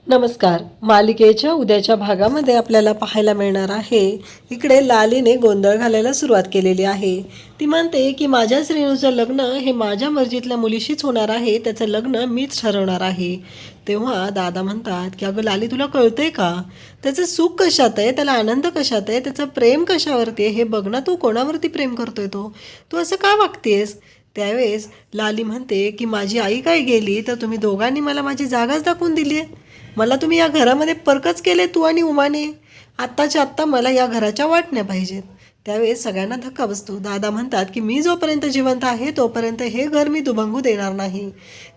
नमस्कार. मालिकेच्या उद्याच्या भागामध्ये आपल्याला पाहायला मिळणार आहे. इकडे लालीने गोंधळ घालायला सुरुवात केलेली आहे. ती म्हणते की माझ्या श्रेणूचं लग्न हे माझ्या मर्जीतल्या मुलीशीच होणार आहे. त्याचं लग्न मीच ठरवणार आहे. तेव्हा दादा म्हणतात की अगं लाली, तुला कळतंय का? त्याचं सुख कशात आहे, त्याला आनंद कशात आहे, त्याचं प्रेम कशावरती आहे हे बघ ना. तू कोणावरती प्रेम करतोय? तू असं का वागतेस? त्यावेळेस लाली म्हणते की माझी आई काय गेली तर तुम्ही दोघांनी मला माझी जागाच दाखवून दिली आहे. मला तुम्ही या घरामध्ये परकच केले, तू आणि उमाने. आत्ताच्या आत्ता मला या घराच्या वाटण्या पाहिजेत. त्यावेळेस सगळ्यांना धक्का बसतो. दादा म्हणतात की मी जोपर्यंत जिवंत आहे तोपर्यंत हे घर मी दुभंगू देणार नाही.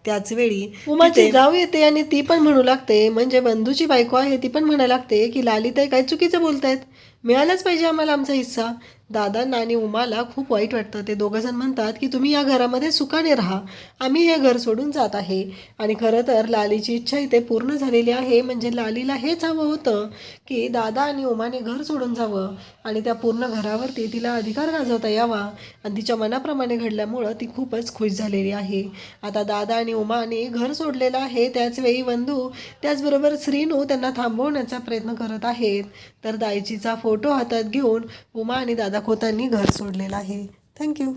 त्याच वेळी उमाची जाऊ येते आणि ती पण म्हणू लागते, म्हणजे बंधूची बायको आहे, ती पण म्हणायला लागते की लालीताई काय चुकीचं बोलतायत, मिळालाच पाहिजे आम्हाला आमचा हिस्सा. दादांना आणि उमाला खूप वाईट वाटतं. ते दोघंजण म्हणतात की तुम्ही या घरामध्ये सुखाने राहा, आम्ही हे घर सोडून जात आहे. आणि खरं तर लालीची इच्छा इथे पूर्ण झालेली आहे. म्हणजे लालीला हेच हवं होतं की दादा आणि उमाने घर सोडून जावं आणि त्या पूर्ण घरावरती तिला अधिकार गाजवता यावा. आणि तिच्या मनाप्रमाणे घडल्यामुळं ती खूपच खुश झालेली आहे. आता दादा आणि उमाने घर सोडलेलं आहे. त्याचवेळी वंदू त्याचबरोबर श्रीनू त्यांना थांबवण्याचा प्रयत्न करत आहेत. तर दायचीचा फोटो हातात घेऊन उमा आणि दादा खोतांनी घर सोडलेलं आहे. थँक्यू.